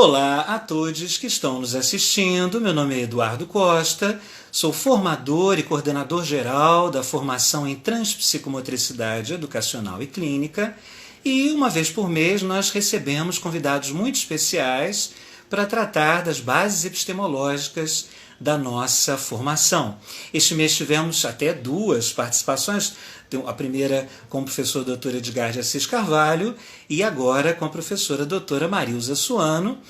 Olá a todos que estão nos assistindo. Meu nome é Eduardo Costa, sou formador e coordenador geral da formação em Transpsicomotricidade Educacional e Clínica, e uma vez por mês nós recebemos convidados muito especiais para tratar das bases epistemológicas da nossa formação. Este mês tivemos até duas participações, a primeira com o professor Dr. Edgar de Assis Carvalho e agora com a professora doutora Marilza Suano,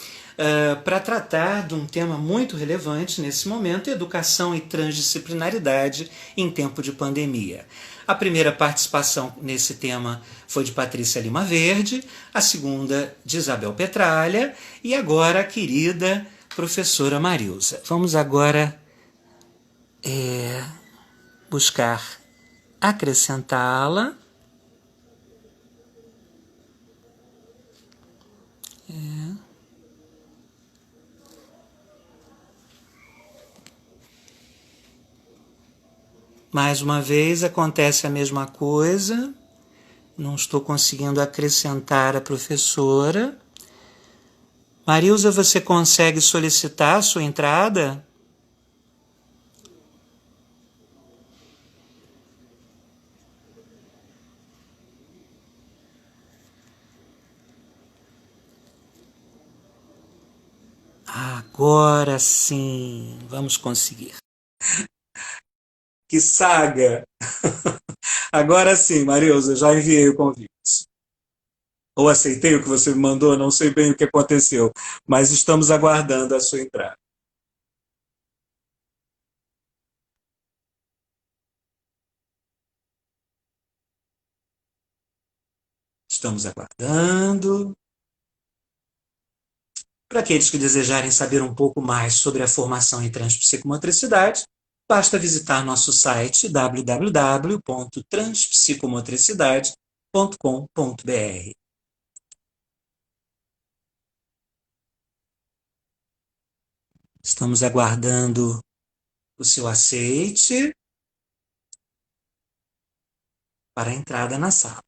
para tratar de um tema muito relevante nesse momento, educação e transdisciplinaridade em tempo de pandemia. A primeira participação nesse tema foi de Patrícia Lima Verde, a segunda de Isabel Petralha e agora a querida professora Marilza. Vamos agora buscar acrescentá-la. Mais uma vez acontece a mesma coisa. Não estou conseguindo acrescentar a professora. Marilza, você consegue solicitar a sua entrada? Agora sim, vamos conseguir. Que saga! Agora sim, Marilza, já enviei o convite. Ou aceitei o que você me mandou, não sei bem o que aconteceu, mas estamos aguardando a sua entrada. Estamos aguardando. Para aqueles que desejarem saber um pouco mais sobre a formação em transpsicomotricidade, basta visitar nosso site www.transpsicomotricidade.com.br. Estamos aguardando o seu aceite para a entrada na sala.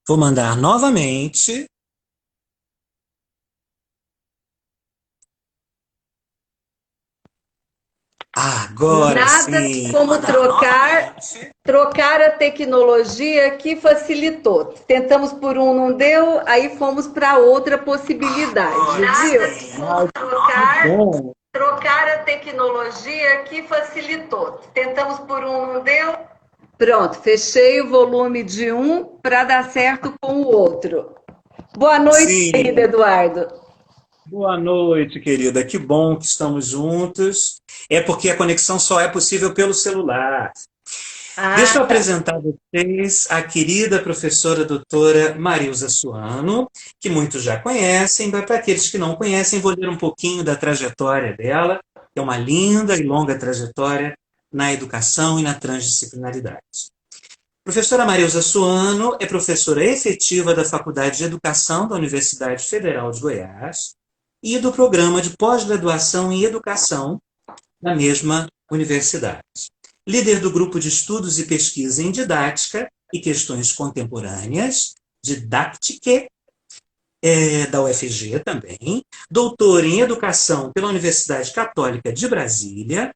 Vou mandar novamente. Agora Nada sim. como trocar a tecnologia que facilitou. Tentamos por um, não deu, aí fomos para outra possibilidade, viu? Trocar a tecnologia que facilitou. Tentamos por um, não deu. Pronto, fechei o volume de um para dar certo com o outro. Boa noite, querido Eduardo. Boa noite, querida. Que bom que estamos juntos. É porque a conexão só é possível pelo celular. Deixa eu apresentar a vocês a querida professora doutora Marilza Suano, que muitos já conhecem, mas para aqueles que não conhecem, vou ler um pouquinho da trajetória dela, que é uma linda e longa trajetória na educação e na transdisciplinaridade. Professora Marilza Suano é professora efetiva da Faculdade de Educação da Universidade Federal de Goiás e do Programa de Pós-Graduação em Educação na mesma universidade. Líder do Grupo de Estudos e Pesquisa em Didática e Questões Contemporâneas, Didactique, da UFG também, doutor em Educação pela Universidade Católica de Brasília,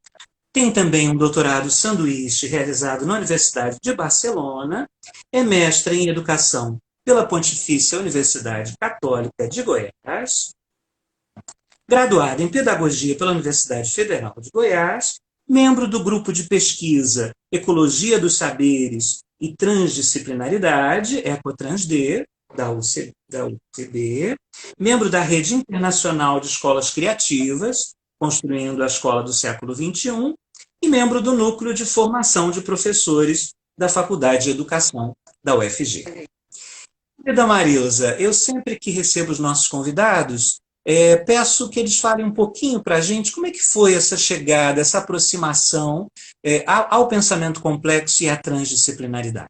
tem também um doutorado sanduíche realizado na Universidade de Barcelona, é mestre em Educação pela Pontifícia Universidade Católica de Goiás, graduada em Pedagogia pela Universidade Federal de Goiás, membro do Grupo de Pesquisa Ecologia dos Saberes e Transdisciplinaridade, EcoTransD, da UCB, membro da Rede Internacional de Escolas Criativas, Construindo a Escola do Século XXI, e membro do Núcleo de Formação de Professores da Faculdade de Educação da UFG. Querida Marilza, eu sempre que recebo os nossos convidados, peço que eles falem um pouquinho para a gente como é que foi essa chegada, essa aproximação ao pensamento complexo e à transdisciplinaridade.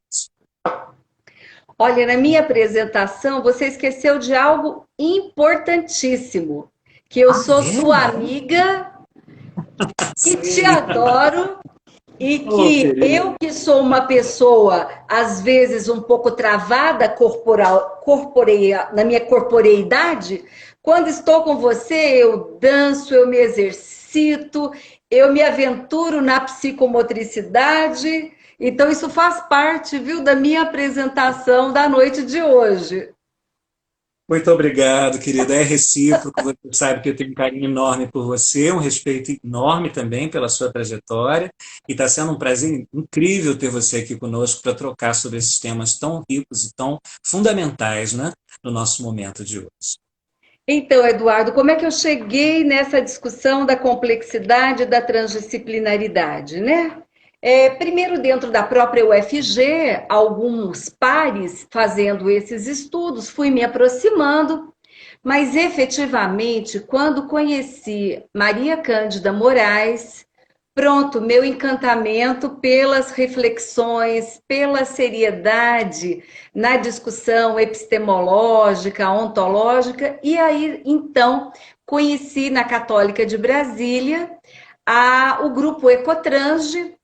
Olha, na minha apresentação, você esqueceu de algo importantíssimo, que eu sou sua É? amiga, que te Sim. adoro e Oh, que querido. eu, que sou uma pessoa, às vezes, um pouco travada na minha corporeidade, quando estou com você, eu danço, eu me exercito, eu me aventuro na psicomotricidade. Então, isso faz parte, viu, da minha apresentação da noite de hoje. Muito obrigado, querida. É recíproco. Você sabe que eu tenho um carinho enorme por você, um respeito enorme também pela sua trajetória. E está sendo um prazer incrível ter você aqui conosco para trocar sobre esses temas tão ricos e tão fundamentais, né, no nosso momento de hoje. Então, Eduardo, como é que eu cheguei nessa discussão da complexidade da transdisciplinaridade, né? Primeiro, dentro da própria UFG, alguns pares fazendo esses estudos, fui me aproximando, mas efetivamente, quando conheci Maria Cândida Moraes, pronto, meu encantamento pelas reflexões, pela seriedade na discussão epistemológica, ontológica, e aí então conheci na Católica de Brasília o grupo Ecotrange,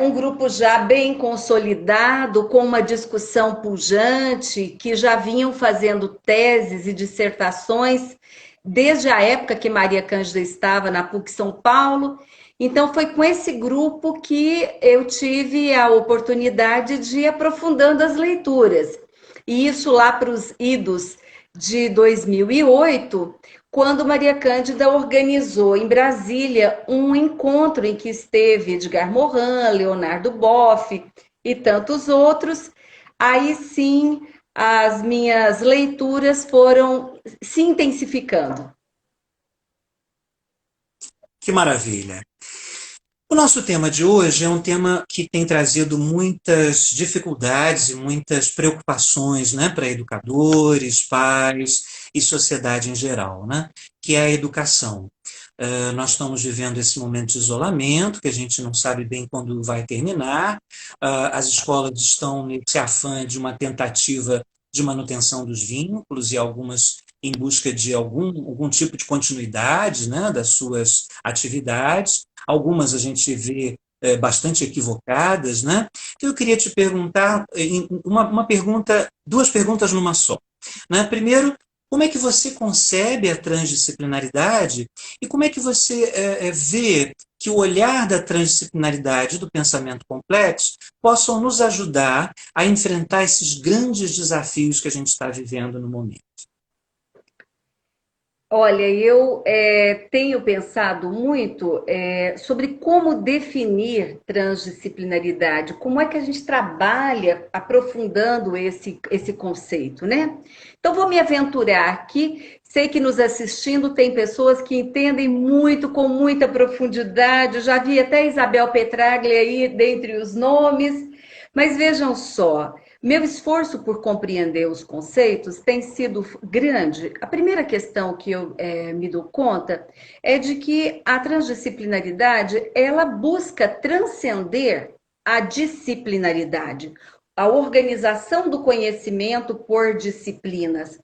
um grupo já bem consolidado, com uma discussão pujante, que já vinham fazendo teses e dissertações desde a época que Maria Cândida estava na PUC São Paulo. Então, foi com esse grupo que eu tive a oportunidade de ir aprofundando as leituras. E isso lá para os idos de 2008, quando Maria Cândida organizou em Brasília um encontro em que esteve Edgar Morin, Leonardo Boff e tantos outros. Aí sim, as minhas leituras foram se intensificando. Que maravilha! O nosso tema de hoje é um tema que tem trazido muitas dificuldades e muitas preocupações, né, para educadores, pais e sociedade em geral, né, que é a educação. Nós estamos vivendo esse momento de isolamento, que a gente não sabe bem quando vai terminar. As escolas estão nesse afã de uma tentativa de manutenção dos vínculos e algumas em busca de algum tipo de continuidade, né, das suas atividades. Algumas a gente vê bastante equivocadas, né? Então eu queria te perguntar uma pergunta, duas perguntas numa só, né? Primeiro, como é que você concebe a transdisciplinaridade e como é que você vê que o olhar da transdisciplinaridade e do pensamento complexo possam nos ajudar a enfrentar esses grandes desafios que a gente está vivendo no momento? Olha, eu tenho pensado muito sobre como definir transdisciplinaridade, como é que a gente trabalha aprofundando esse conceito, né? Então, vou me aventurar aqui. Sei que nos assistindo tem pessoas que entendem muito, com muita profundidade. Já vi até Isabel Petraglia aí dentre os nomes, mas vejam só. Meu esforço por compreender os conceitos tem sido grande. A primeira questão que eu me dou conta é de que a transdisciplinaridade ela busca transcender a disciplinaridade, a organização do conhecimento por disciplinas.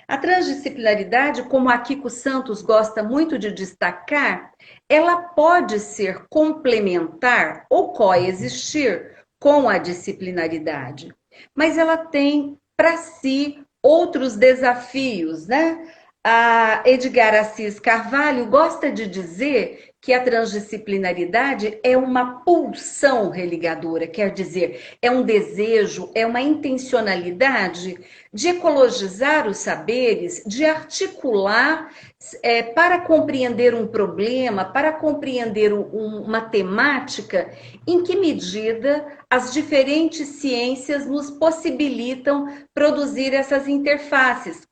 A transdisciplinaridade, como a Kiko Santos gosta muito de destacar, ela pode ser complementar ou coexistir com a disciplinaridade, mas ela tem para si outros desafios, né? A Edgar Assis Carvalho gosta de dizer que a transdisciplinaridade é uma pulsão religadora, quer dizer, é um desejo, é uma intencionalidade de ecologizar os saberes, de articular para compreender um problema, para compreender uma temática, em que medida as diferentes ciências nos possibilitam produzir essas interfaces.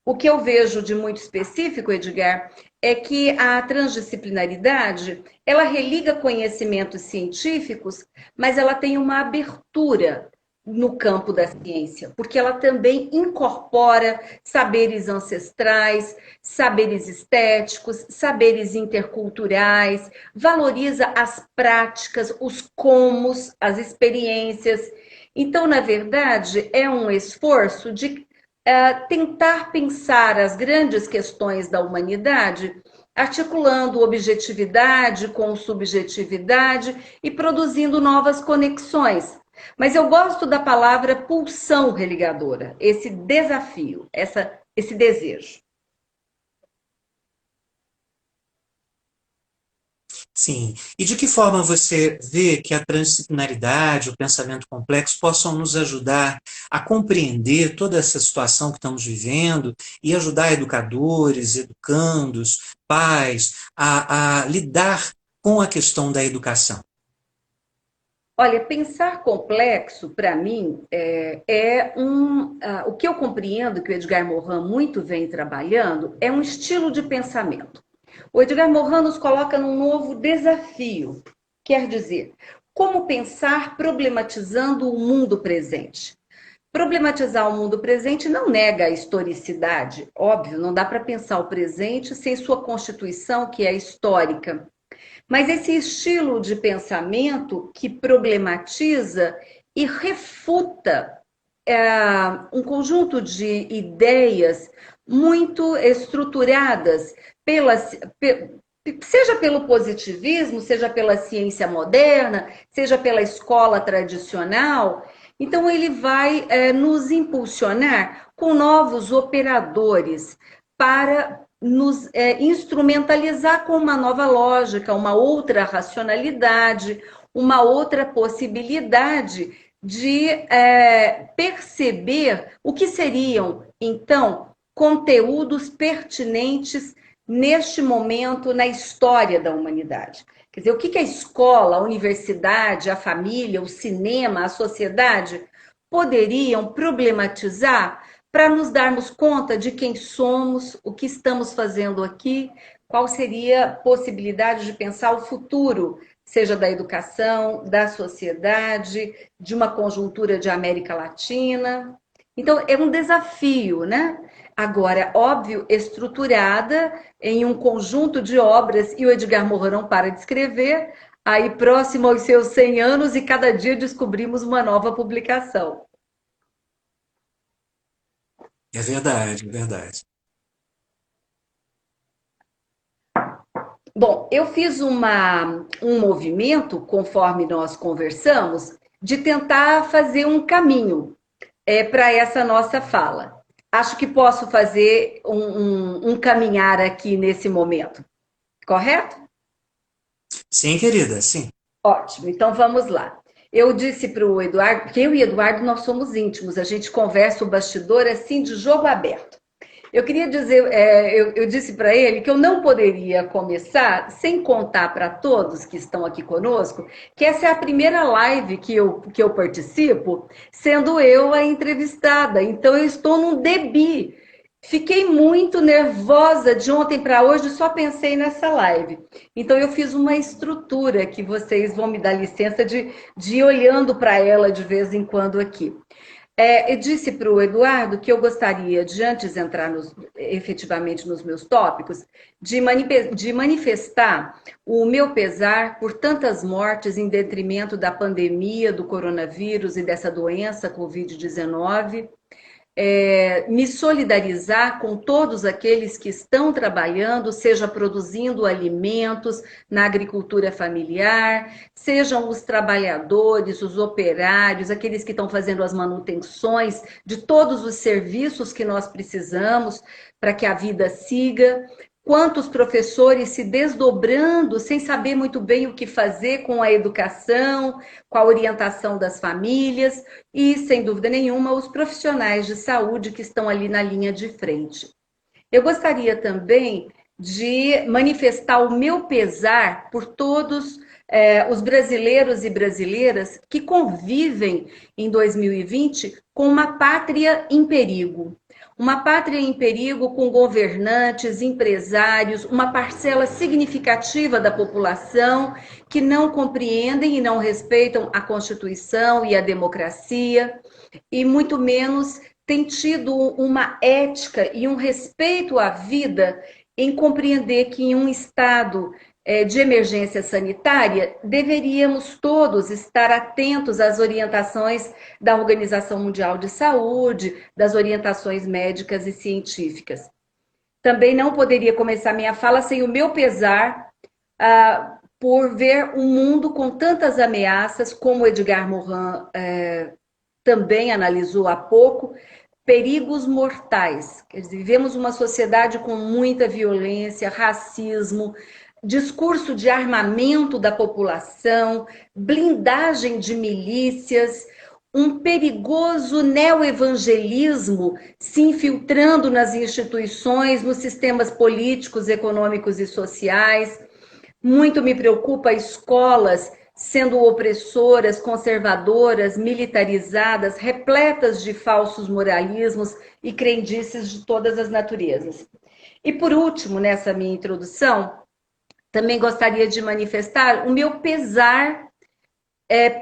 O que eu vejo de muito específico, Edgar, é que a transdisciplinaridade, ela religa conhecimentos científicos, mas ela tem uma abertura no campo da ciência, porque ela também incorpora saberes ancestrais, saberes estéticos, saberes interculturais, valoriza as práticas, os comos, as experiências. Então, na verdade, é um esforço de tentar pensar as grandes questões da humanidade, articulando objetividade com subjetividade e produzindo novas conexões. Mas eu gosto da palavra pulsão religadora, esse desafio, esse desejo. Sim. E de que forma você vê que a transdisciplinaridade, o pensamento complexo possam nos ajudar a compreender toda essa situação que estamos vivendo e ajudar educadores, educandos, pais a lidar com a questão da educação? Olha, pensar complexo, para mim, o que eu compreendo que o Edgar Morin muito vem trabalhando é um estilo de pensamento. O Edgar Morin nos coloca num novo desafio, quer dizer, como pensar problematizando o mundo presente. Problematizar o mundo presente não nega a historicidade, óbvio, não dá para pensar o presente sem sua constituição, que é histórica. Mas esse estilo de pensamento que problematiza e refuta um conjunto de ideias muito estruturadas seja pelo positivismo, seja pela ciência moderna, seja pela escola tradicional. Então, ele vai nos impulsionar com novos operadores para nos instrumentalizar com uma nova lógica, uma outra racionalidade, uma outra possibilidade de perceber o que seriam, então, conteúdos pertinentes neste momento na história da humanidade. Quer dizer, o que a escola, a universidade, a família, o cinema, a sociedade poderiam problematizar para nos darmos conta de quem somos, o que estamos fazendo aqui, qual seria a possibilidade de pensar o futuro, seja da educação, da sociedade, de uma conjuntura de América Latina. Então, é um desafio, né? Agora, óbvio, estruturada em um conjunto de obras, e o Edgar Morin não para de escrever, aí próximo aos seus 100 anos, e cada dia descobrimos uma nova publicação. É verdade, é verdade. Bom, eu fiz um movimento, conforme nós conversamos, de tentar fazer um caminho para essa nossa fala. Acho que posso fazer um caminhar aqui nesse momento, correto? Sim, querida, sim. Ótimo, então vamos lá. Eu disse para o Eduardo, porque eu e Eduardo nós somos íntimos, a gente conversa o bastidor assim de jogo aberto. Eu queria dizer, eu disse para ele que eu não poderia começar sem contar para todos que estão aqui conosco que essa é a primeira live que eu participo, sendo eu a entrevistada. Então, eu estou num debut. Fiquei muito nervosa de ontem para hoje, só pensei nessa live. Então, eu fiz uma estrutura que vocês vão me dar licença de ir olhando para ela de vez em quando aqui. Eu disse para o Eduardo que eu gostaria de, antes de entrar efetivamente nos meus tópicos, de manifestar o meu pesar por tantas mortes em detrimento da pandemia do coronavírus e dessa doença Covid-19. Me solidarizar com todos aqueles que estão trabalhando, seja produzindo alimentos na agricultura familiar, sejam os trabalhadores, os operários, aqueles que estão fazendo as manutenções de todos os serviços que nós precisamos para que a vida siga. Quantos professores se desdobrando sem saber muito bem o que fazer com a educação, com a orientação das famílias e, sem dúvida nenhuma, os profissionais de saúde que estão ali na linha de frente. Eu gostaria também de manifestar o meu pesar por todos os brasileiros e brasileiras que convivem em 2020 com uma pátria em perigo. Uma pátria em perigo com governantes, empresários, uma parcela significativa da população que não compreendem e não respeitam a Constituição e a democracia, e muito menos têm tido uma ética e um respeito à vida em compreender que em um Estado de emergência sanitária, deveríamos todos estar atentos às orientações da Organização Mundial de Saúde, das orientações médicas e científicas. Também não poderia começar minha fala sem o meu pesar por ver um mundo com tantas ameaças, como Edgar Morin também analisou há pouco, perigos mortais. Quer dizer, vivemos uma sociedade com muita violência, racismo, discurso de armamento da população, blindagem de milícias, um perigoso neoevangelismo se infiltrando nas instituições, nos sistemas políticos, econômicos e sociais. Muito me preocupa escolas sendo opressoras, conservadoras, militarizadas, repletas de falsos moralismos e crendices de todas as naturezas. E por último, nessa minha introdução, também gostaria de manifestar o meu pesar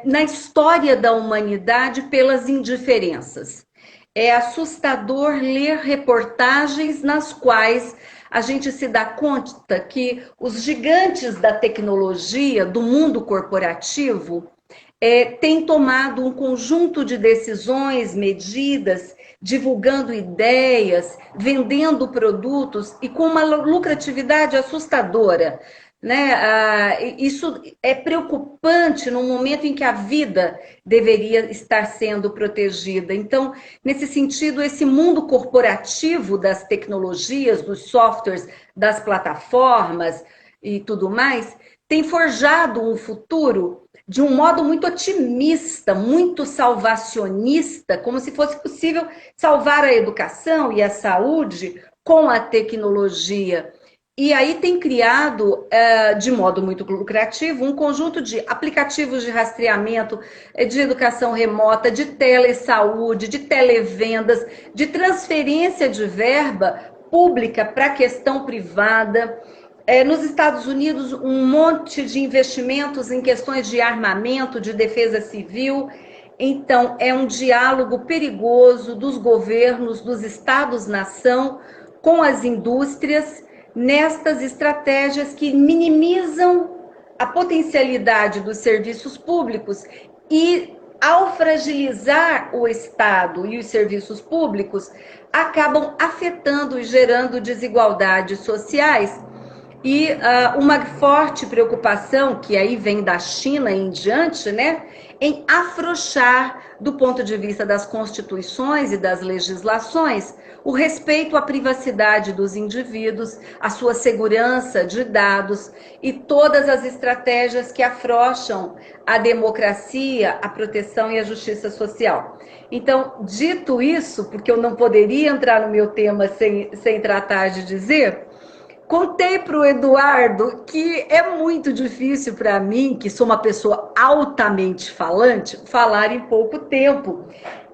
na história da humanidade pelas indiferenças. É assustador ler reportagens nas quais a gente se dá conta que os gigantes da tecnologia, do mundo corporativo, têm tomado um conjunto de decisões, medidas, divulgando ideias, vendendo produtos e com uma lucratividade assustadora. Né? Isso é preocupante no momento em que a vida deveria estar sendo protegida. Então, nesse sentido, esse mundo corporativo das tecnologias, dos softwares, das plataformas e tudo mais, tem forjado um futuro de um modo muito otimista, muito salvacionista, como se fosse possível salvar a educação e a saúde com a tecnologia. E aí tem criado, de modo muito lucrativo, um conjunto de aplicativos de rastreamento, de educação remota, de telesaúde, de televendas, de transferência de verba pública para a questão privada. Nos Estados Unidos, um monte de investimentos em questões de armamento, de defesa civil. Então, é um diálogo perigoso dos governos, dos Estados-nação, com as indústrias, nestas estratégias que minimizam a potencialidade dos serviços públicos e, ao fragilizar o Estado e os serviços públicos, acabam afetando e gerando desigualdades sociais. E uma forte preocupação, que aí vem da China em diante, né, em afrouxar, do ponto de vista das constituições e das legislações, o respeito à privacidade dos indivíduos, à sua segurança de dados e todas as estratégias que afrouxam a democracia, a proteção e a justiça social. Então, dito isso, porque eu não poderia entrar no meu tema sem tratar de dizer, contei para o Eduardo que é muito difícil para mim, que sou uma pessoa altamente falante, falar em pouco tempo.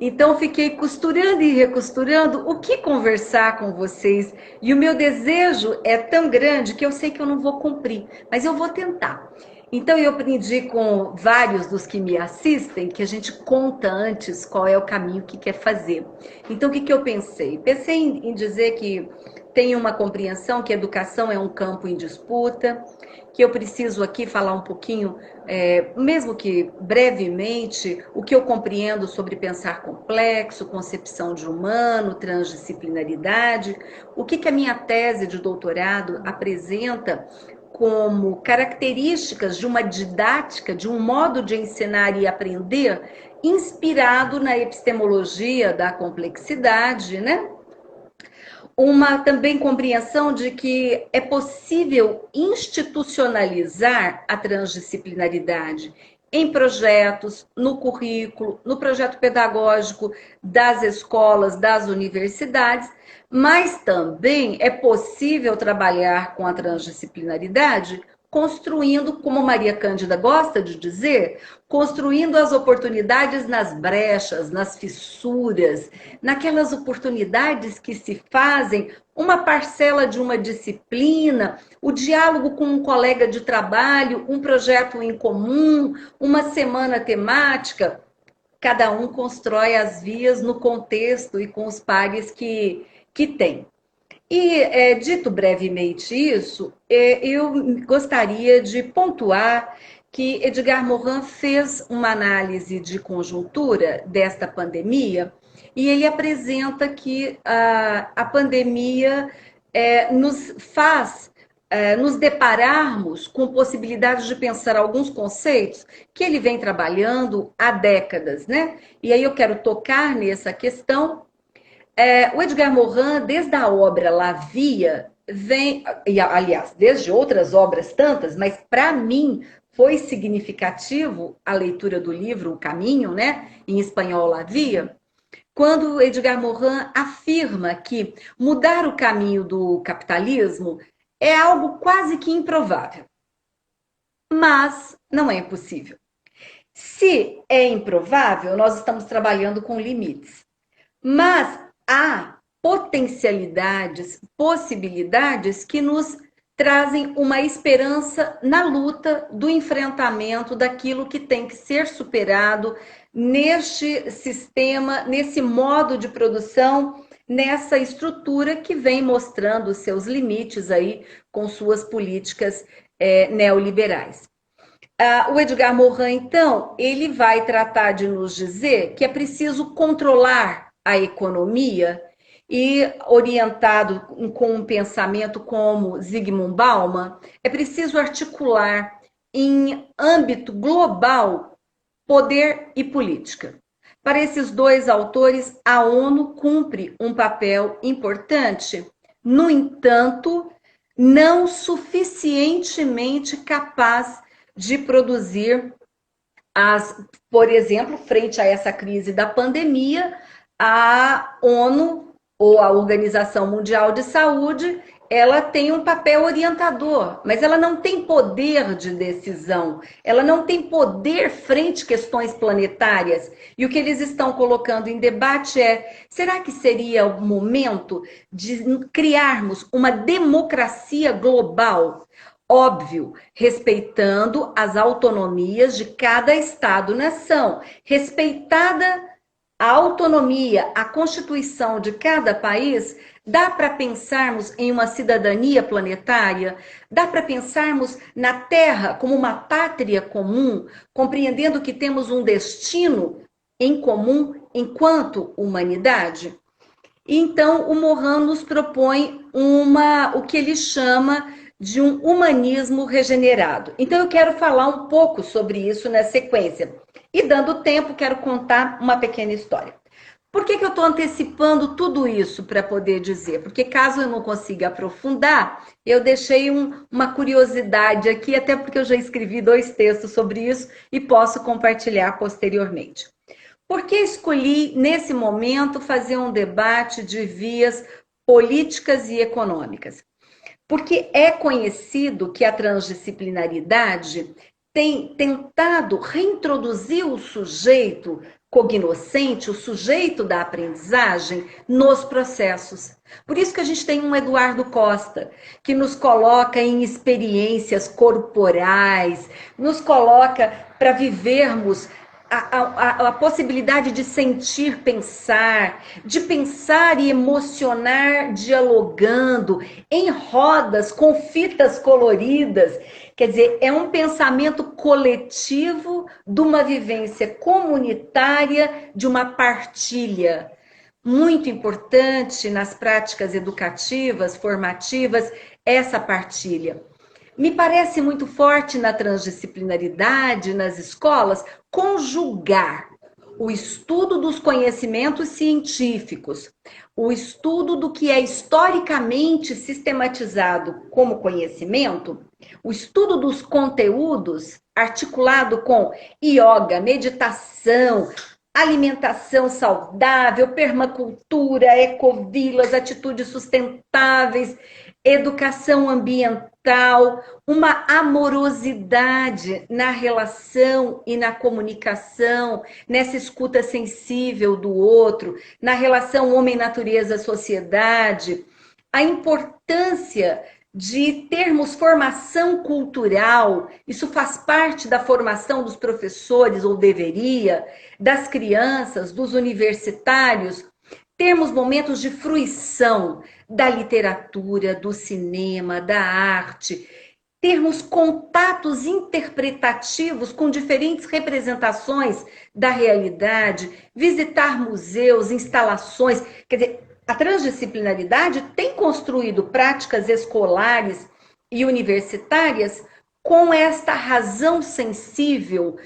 Então, fiquei costurando e recosturando o que conversar com vocês. E o meu desejo é tão grande que eu sei que eu não vou cumprir, mas eu vou tentar. Então, eu aprendi com vários dos que me assistem que a gente conta antes qual é o caminho que quer fazer. Então, o que eu pensei? Pensei em dizer que tenho uma compreensão que a educação é um campo em disputa, que eu preciso aqui falar um pouquinho, mesmo que brevemente, o que eu compreendo sobre pensar complexo, concepção de humano, transdisciplinaridade, o que a minha tese de doutorado apresenta como características de uma didática, de um modo de ensinar e aprender, inspirado na epistemologia da complexidade, né? Uma também compreensão de que é possível institucionalizar a transdisciplinaridade em projetos, no currículo, no projeto pedagógico das escolas, das universidades, mas também é possível trabalhar com a transdisciplinaridade construindo, como Maria Cândida gosta de dizer, construindo as oportunidades nas brechas, nas fissuras, naquelas oportunidades que se fazem uma parcela de uma disciplina, o diálogo com um colega de trabalho, um projeto em comum, uma semana temática. Cada um constrói as vias no contexto e com os pares que tem. E, dito brevemente isso, eu gostaria de pontuar que Edgar Morin fez uma análise de conjuntura desta pandemia e ele apresenta que a pandemia nos faz nos depararmos com possibilidades de pensar alguns conceitos que ele vem trabalhando há décadas, né? E aí eu quero tocar nessa questão. O Edgar Morin, desde a obra La Via, vem, e aliás, desde outras obras tantas, mas para mim foi significativo a leitura do livro O Caminho, né? Em espanhol La Via, quando Edgar Morin afirma que mudar o caminho do capitalismo é algo quase que improvável, mas não é impossível. Se é improvável, nós estamos trabalhando com limites. Mas há potencialidades, possibilidades que nos trazem uma esperança na luta do enfrentamento daquilo que tem que ser superado neste sistema, nesse modo de produção, nessa estrutura que vem mostrando os seus limites aí com suas políticas neoliberais. O Edgar Morin, então, ele vai tratar de nos dizer que é preciso controlar a economia e, orientado com um pensamento como Zygmunt Bauman, é preciso articular em âmbito global poder e política. Para esses dois autores, a ONU cumpre um papel importante, no entanto, não suficientemente capaz de produzir por exemplo, frente a essa crise da pandemia, a ONU, ou a Organização Mundial de Saúde, ela tem um papel orientador, mas ela não tem poder de decisão, ela não tem poder frente a questões planetárias. E o que eles estão colocando em debate será que seria o momento de criarmos uma democracia global? Óbvio, respeitando as autonomias de cada Estado-nação, respeitada a autonomia, a Constituição de cada país, dá para pensarmos em uma cidadania planetária? Dá para pensarmos na Terra como uma pátria comum, compreendendo que temos um destino em comum enquanto humanidade? Então, o Morin nos propõe o que ele chama de um humanismo regenerado. Então, eu quero falar um pouco sobre isso na sequência. E, dando tempo, quero contar uma pequena história. Por que eu estou antecipando tudo isso para poder dizer? Porque caso eu não consiga aprofundar, eu deixei uma curiosidade aqui, até porque eu já escrevi 2 textos sobre isso e posso compartilhar posteriormente. Por que escolhi, nesse momento, fazer um debate de vias políticas e econômicas? Porque é conhecido que a transdisciplinaridade tem tentado reintroduzir o sujeito cognoscente, o sujeito da aprendizagem, nos processos. Por isso que a gente tem um Eduardo Costa, que nos coloca em experiências corporais, nos coloca para vivermos a possibilidade de sentir, de pensar e emocionar dialogando em rodas com fitas coloridas. Quer dizer, é um pensamento coletivo de uma vivência comunitária, de uma partilha. Muito importante nas práticas educativas, formativas, essa partilha. Me parece muito forte na transdisciplinaridade, nas escolas, conjugar o estudo dos conhecimentos científicos, o estudo do que é historicamente sistematizado como conhecimento, o estudo dos conteúdos articulado com yoga, meditação, alimentação saudável, permacultura, ecovilas, atitudes sustentáveis, educação ambiental, uma amorosidade na relação e na comunicação, nessa escuta sensível do outro, na relação homem-natureza-sociedade, a importância de termos formação cultural, isso faz parte da formação dos professores, ou deveria, das crianças, dos universitários, termos momentos de fruição da literatura, do cinema, da arte, termos contatos interpretativos com diferentes representações da realidade, visitar museus, instalações. Quer dizer, a transdisciplinaridade tem construído práticas escolares e universitárias com esta razão sensível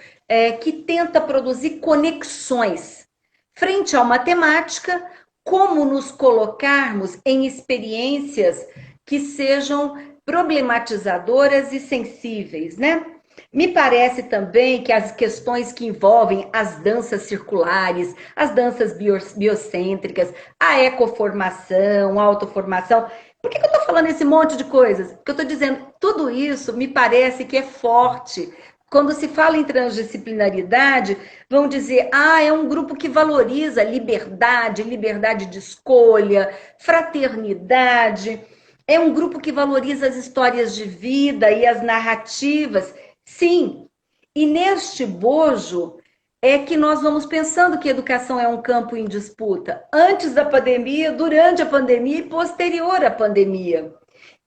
que tenta produzir conexões. Frente à matemática, como nos colocarmos em experiências que sejam problematizadoras e sensíveis, né? Me parece também que as questões que envolvem as danças circulares, as danças biocêntricas, a ecoformação, a autoformação. Por que eu estou falando esse monte de coisas? Porque eu estou dizendo, tudo isso me parece que é forte. Quando se fala em transdisciplinaridade, vão dizer, é um grupo que valoriza liberdade, liberdade de escolha, fraternidade. É um grupo que valoriza as histórias de vida e as narrativas. Sim, e neste bojo é que nós vamos pensando que educação é um campo em disputa. Antes da pandemia, durante a pandemia e posterior à pandemia.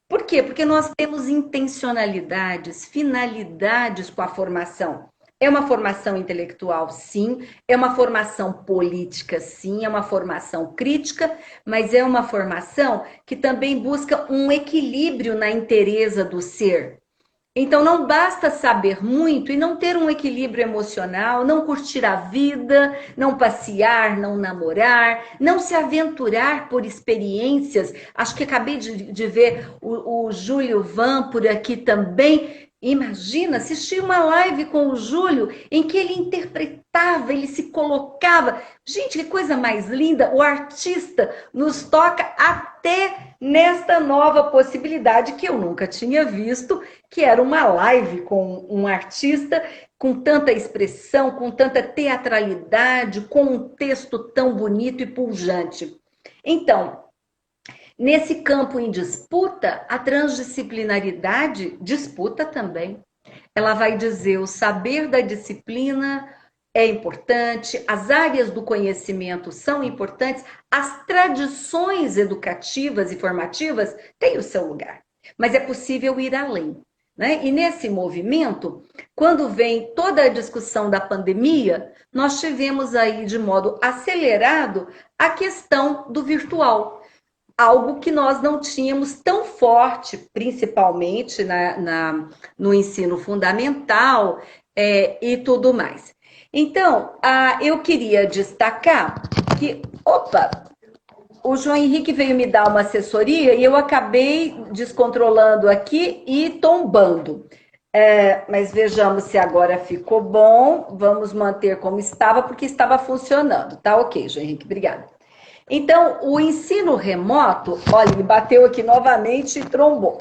Por quê? Porque nós temos intencionalidades, finalidades com a formação. É uma formação intelectual, sim. É uma formação política, sim. É uma formação crítica, mas é uma formação que também busca um equilíbrio na inteireza do ser. Então, não basta saber muito e não ter um equilíbrio emocional, não curtir a vida, não passear, não namorar, não se aventurar por experiências. Acho que acabei de ver o Júlio Van por aqui também. Imagina, assistir uma live com o Júlio em que ele interpretava, ele se colocava. Gente, que coisa mais linda! O artista nos toca até nesta nova possibilidade que eu nunca tinha visto, que era uma live com um artista com tanta expressão, com tanta teatralidade, com um texto tão bonito e pujante. Então, nesse campo em disputa, a transdisciplinaridade disputa também. Ela vai dizer, o saber da disciplina é importante, as áreas do conhecimento são importantes, as tradições educativas e formativas têm o seu lugar, mas é possível ir além. Né? E nesse movimento, quando vem toda a discussão da pandemia, nós tivemos aí de modo acelerado a questão do virtual. Algo que nós não tínhamos tão forte, principalmente no ensino fundamental e tudo mais. Então, eu queria destacar que, o João Henrique veio me dar uma assessoria e eu acabei descontrolando aqui e tombando. Mas vejamos se agora ficou bom. Vamos manter como estava, porque estava funcionando. Tá ok, João Henrique, obrigada. Então, o ensino remoto, olha, ele bateu aqui novamente e trombou.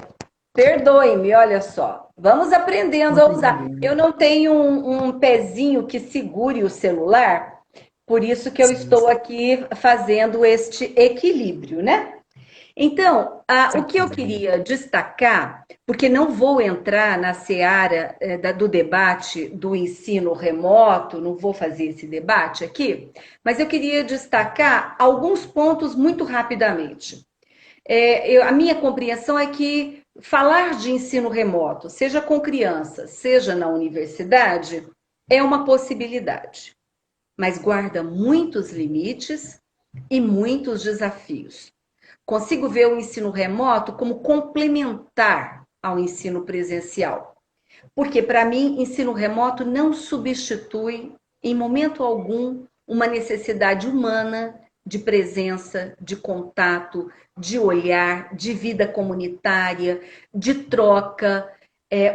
Perdoe-me, olha só. Vamos aprendendo a usar. Eu não tenho um pezinho que segure o celular, por isso que eu estou aqui fazendo este equilíbrio, né? Então, o que eu queria destacar, porque não vou entrar na seara do debate do ensino remoto, não vou fazer esse debate aqui, mas eu queria destacar alguns pontos muito rapidamente. A minha compreensão é que falar de ensino remoto, seja com crianças, seja na universidade, é uma possibilidade, mas guarda muitos limites e muitos desafios. Consigo ver o ensino remoto como complementar ao ensino presencial. Porque, para mim, ensino remoto não substitui, em momento algum, uma necessidade humana de presença, de contato, de olhar, de vida comunitária, de troca,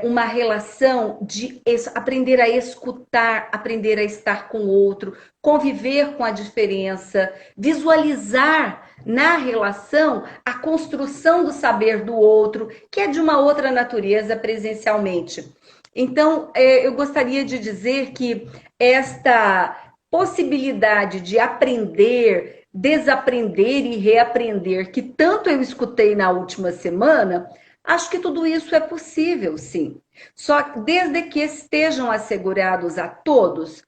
uma relação de aprender a escutar, aprender a estar com o outro, conviver com a diferença, visualizar na relação a construção do saber do outro, que é de uma outra natureza presencialmente. Então, eu gostaria de dizer que esta possibilidade de aprender, desaprender e reaprender, que tanto eu escutei na última semana, acho que tudo isso é possível, sim. Só desde que estejam assegurados a todos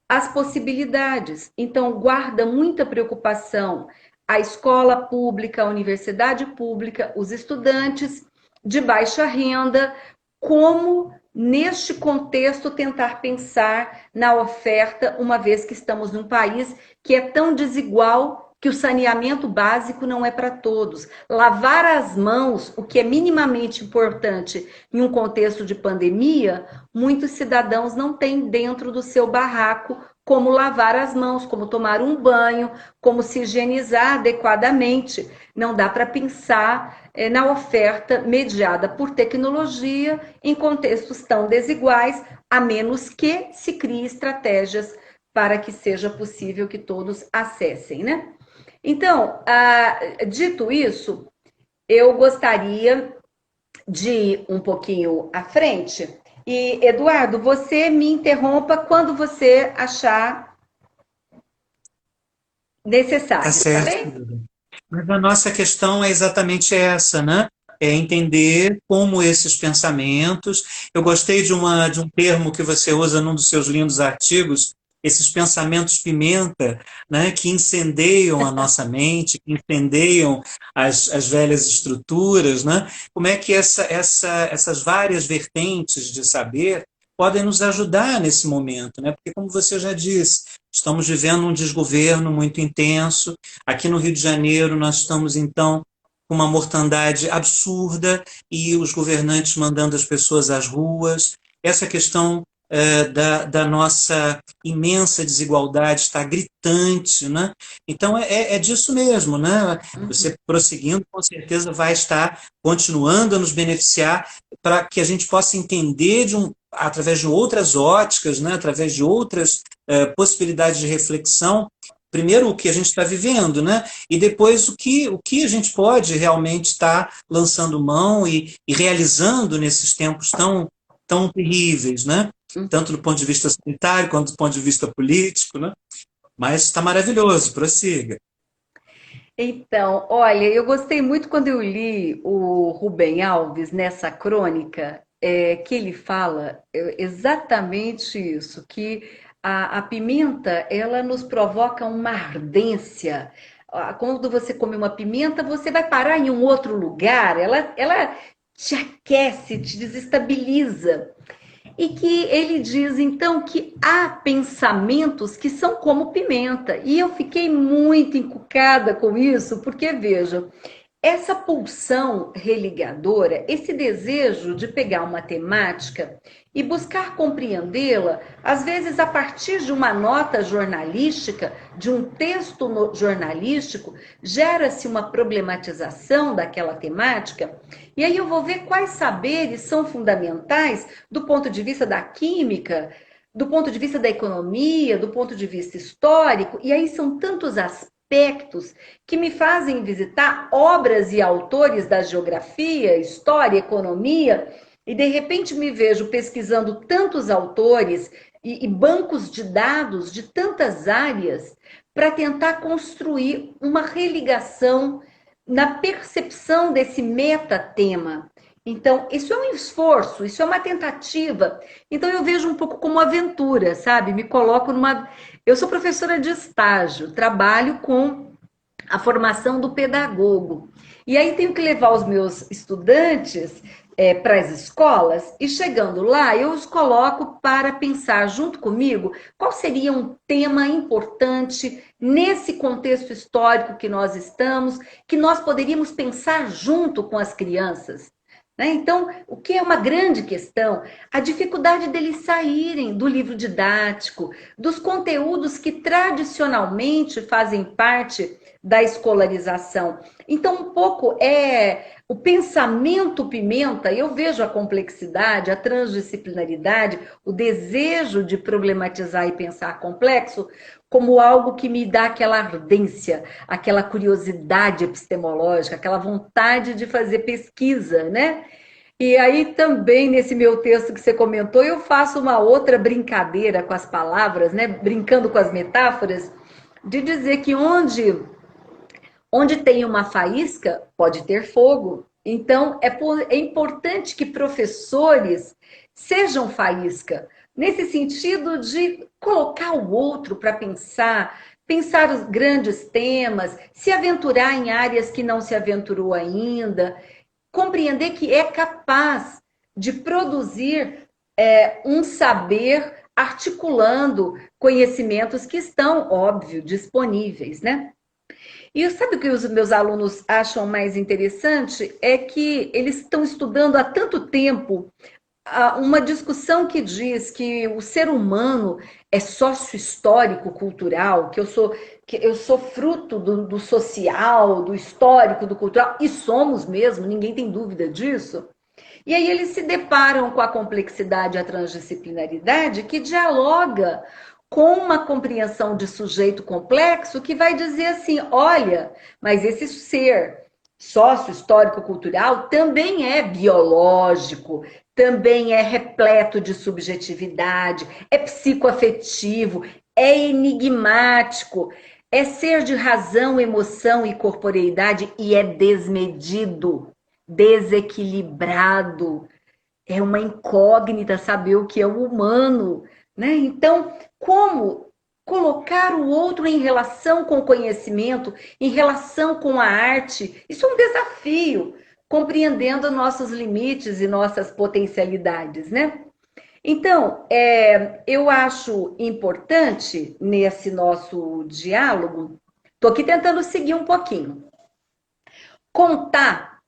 as possibilidades. Então, guarda muita preocupação a escola pública, a universidade pública, os estudantes de baixa renda, como neste contexto tentar pensar na oferta, uma vez que estamos num país que é tão desigual que o saneamento básico não é para todos. Lavar as mãos, o que é minimamente importante em um contexto de pandemia, muitos cidadãos não têm dentro do seu barraco como lavar as mãos, como tomar um banho, como se higienizar adequadamente. Não dá para pensar na oferta mediada por tecnologia em contextos tão desiguais, a menos que se crie estratégias para que seja possível que todos acessem, né? Então, dito isso, eu gostaria de ir um pouquinho à frente. E, Eduardo, você me interrompa quando você achar necessário, Tá certo, bem? querida. Mas a nossa questão é exatamente essa, né? É entender como esses pensamentos. Eu gostei de um termo que você usa num dos seus lindos artigos, esses pensamentos pimenta, né? Que incendeiam a nossa mente, que incendeiam as velhas estruturas, né? Como é que essas várias vertentes de saber podem nos ajudar nesse momento, né? Porque, como você já disse, estamos vivendo um desgoverno muito intenso. Aqui no Rio de Janeiro, nós estamos, então, com uma mortandade absurda e os governantes mandando as pessoas às ruas. Essa questão da nossa imensa desigualdade está gritante, né? Então, é disso mesmo, né? Você prosseguindo, com certeza vai estar continuando a nos beneficiar para que a gente possa entender através de outras óticas, né? Através de outras possibilidades de reflexão, primeiro o que a gente está vivendo, né? E depois o que a gente pode realmente estar lançando mão e realizando nesses tempos tão terríveis, né? Tanto do ponto de vista sanitário quanto do ponto de vista político, né? Mas está maravilhoso, prossiga. Então, olha, eu gostei muito quando eu li o Rubem Alves nessa crônica, que ele fala exatamente isso, que a pimenta, ela nos provoca uma ardência. Quando você come uma pimenta, você vai parar em um outro lugar, ela te aquece, te desestabiliza. E que ele diz, então, que há pensamentos que são como pimenta. E eu fiquei muito encucada com isso, porque, veja, essa pulsão religadora, esse desejo de pegar uma temática e buscar compreendê-la, às vezes a partir de uma nota jornalística, de um texto jornalístico, gera-se uma problematização daquela temática, e aí eu vou ver quais saberes são fundamentais do ponto de vista da química, do ponto de vista da economia, do ponto de vista histórico, e aí são tantos aspectos que me fazem visitar obras e autores da geografia, história, economia, e de repente me vejo pesquisando tantos autores e bancos de dados de tantas áreas para tentar construir uma religação na percepção desse metatema. Então, isso é um esforço, isso é uma tentativa. Então, eu vejo um pouco como aventura, sabe? Me coloco numa. Eu sou professora de estágio, trabalho com a formação do pedagogo. E aí tenho que levar os meus estudantes para as escolas e chegando lá eu os coloco para pensar junto comigo qual seria um tema importante nesse contexto histórico que nós estamos, que nós poderíamos pensar junto com as crianças. Então, o que é uma grande questão? A dificuldade deles saírem do livro didático, dos conteúdos que tradicionalmente fazem parte da escolarização. Então, um pouco o pensamento pimenta, eu vejo a complexidade, a transdisciplinaridade, o desejo de problematizar e pensar complexo como algo que me dá aquela ardência, aquela curiosidade epistemológica, aquela vontade de fazer pesquisa, né? E aí também nesse meu texto que você comentou, eu faço uma outra brincadeira com as palavras, né? Brincando com as metáforas, de dizer que onde tem uma faísca, pode ter fogo. Então, é importante que professores sejam faísca. nesse sentido de colocar o outro para pensar os grandes temas, se aventurar em áreas que não se aventurou ainda, compreender que é capaz de produzir um saber articulando conhecimentos que estão, óbvio, disponíveis, né? E sabe o que os meus alunos acham mais interessante? É que eles estão estudando há tanto tempo uma discussão que diz que o ser humano é sócio-histórico cultural, que eu sou fruto do social, do histórico, do cultural, e somos mesmo, ninguém tem dúvida disso. E aí eles se deparam com a complexidade e a transdisciplinaridade que dialoga com uma compreensão de sujeito complexo que vai dizer assim, olha, mas esse ser sócio-histórico-cultural também é biológico, também é repleto de subjetividade, é psicoafetivo, é enigmático, é ser de razão, emoção e corporeidade e é desmedido, desequilibrado. É uma incógnita saber o que é o humano, né? Então, como colocar o outro em relação com o conhecimento, em relação com a arte, isso é um desafio, compreendendo nossos limites e nossas potencialidades, né? Então, eu acho importante nesse nosso diálogo, estou aqui tentando seguir um pouquinho, contar,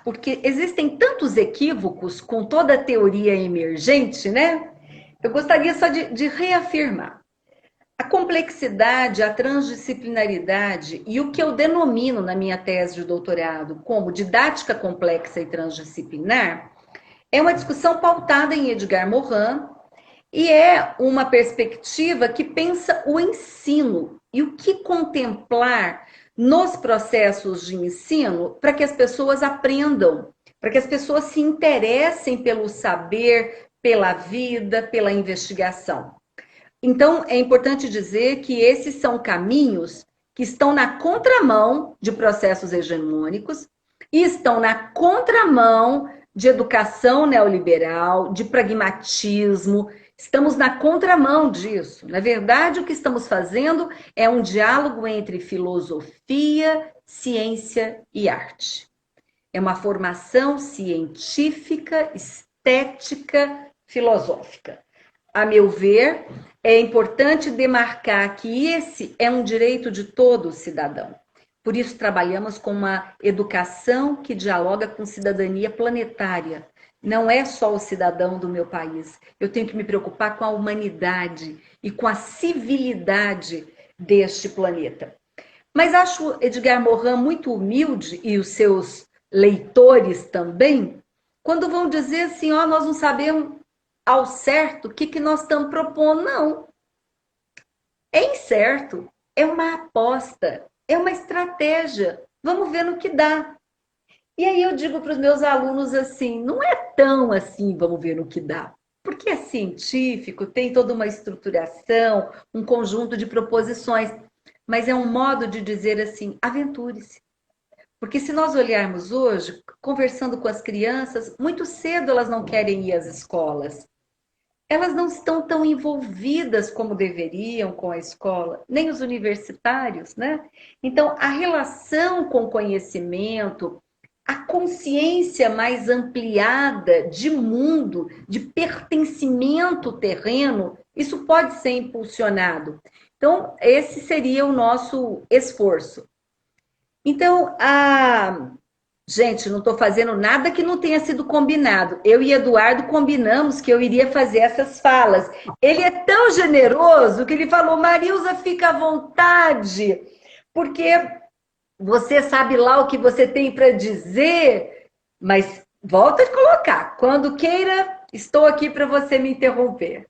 porque existem tantos equívocos com toda a teoria emergente, né? Eu gostaria só de reafirmar. A complexidade, a transdisciplinaridade e o que eu denomino na minha tese de doutorado como didática complexa e transdisciplinar é uma discussão pautada em Edgar Morin e é uma perspectiva que pensa o ensino e o que contemplar nos processos de ensino para que as pessoas aprendam, para que as pessoas se interessem pelo saber, pela vida, pela investigação. Então, é importante dizer que esses são caminhos que estão na contramão de processos hegemônicos e estão na contramão de educação neoliberal, de pragmatismo. Estamos na contramão disso. Na verdade, o que estamos fazendo é um diálogo entre filosofia, ciência e arte. É uma formação científica, estética, filosófica. A meu ver, é importante demarcar que esse é um direito de todo cidadão. Por isso, trabalhamos com uma educação que dialoga com cidadania planetária. Não é só o cidadão do meu país. Eu tenho que me preocupar com a humanidade e com a civilidade deste planeta. Mas acho Edgar Morin muito humilde, e os seus leitores também, quando vão dizer assim, ó, nós não sabemos ao certo o que nós estamos propondo, não. É incerto, é uma aposta, é uma estratégia. Vamos ver no que dá. E aí eu digo para os meus alunos assim, não é tão assim, vamos ver no que dá. Porque é científico, tem toda uma estruturação, um conjunto de proposições, mas é um modo de dizer assim, aventure-se. Porque se nós olharmos hoje, conversando com as crianças, muito cedo elas não querem ir às escolas. Elas não estão tão envolvidas como deveriam com a escola, nem os universitários, né? Então, a relação com o conhecimento, a consciência mais ampliada de mundo, de pertencimento terreno, isso pode ser impulsionado. Então, esse seria o nosso esforço. Então, gente, não estou fazendo nada que não tenha sido combinado. Eu e Eduardo combinamos que eu iria fazer essas falas. Ele é tão generoso que ele falou, Marilza, fica à vontade, porque você sabe lá o que você tem para dizer, mas volta a colocar. Quando queira, estou aqui para você me interromper.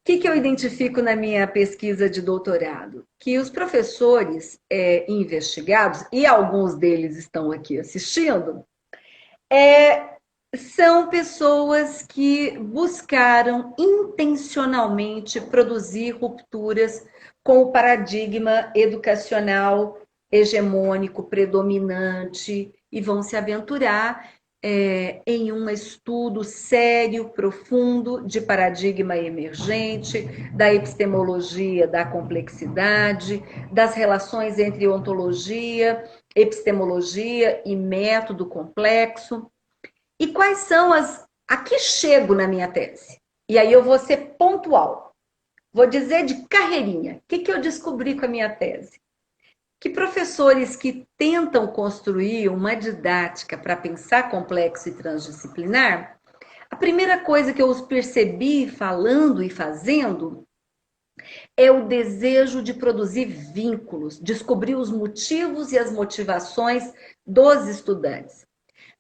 O que eu identifico na minha pesquisa de doutorado? Que os professores investigados, e alguns deles estão aqui assistindo, são pessoas que buscaram intencionalmente produzir rupturas com o paradigma educacional hegemônico predominante e vão se aventurar em um estudo sério, profundo, de paradigma emergente, da epistemologia da complexidade, das relações entre ontologia, epistemologia e método complexo. E quais são as... Aqui chego na minha tese. E aí eu vou ser pontual. Vou dizer de carreirinha. O que eu descobri com a minha tese? Que professores que tentam construir uma didática para pensar complexo e transdisciplinar, a primeira coisa que eu os percebi falando e fazendo é o desejo de produzir vínculos, descobrir os motivos e as motivações dos estudantes.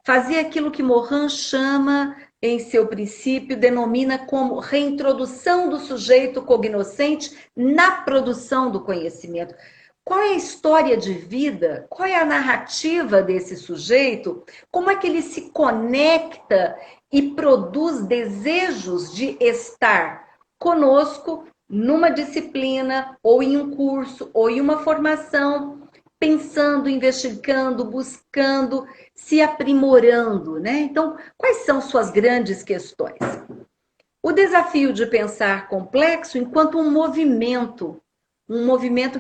Fazer aquilo que Morin chama, em seu princípio, denomina como reintrodução do sujeito cognoscente na produção do conhecimento. Qual é a história de vida? Qual é a narrativa desse sujeito? Como é que ele se conecta e produz desejos de estar conosco numa disciplina, ou em um curso, ou em uma formação, pensando, investigando, buscando, se aprimorando, né? Então, quais são suas grandes questões? O desafio de pensar complexo enquanto um movimento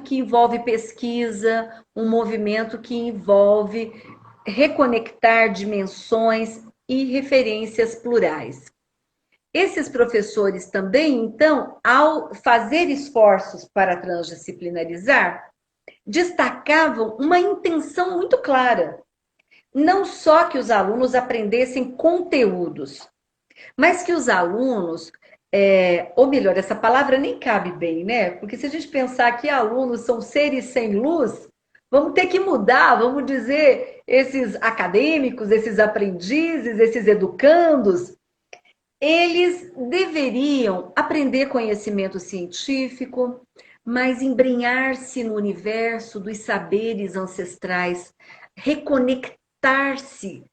que envolve pesquisa, um movimento que envolve reconectar dimensões e referências plurais. Esses professores também, então, ao fazer esforços para transdisciplinarizar, destacavam uma intenção muito clara. Não só que os alunos aprendessem conteúdos, mas que os alunos, ou melhor, essa palavra nem cabe bem, né? Porque se a gente pensar que alunos são seres sem luz, vamos ter que mudar, vamos dizer, esses acadêmicos, esses aprendizes, esses educandos, eles deveriam aprender conhecimento científico, mas embrenhar-se no universo dos saberes ancestrais, reconectar-se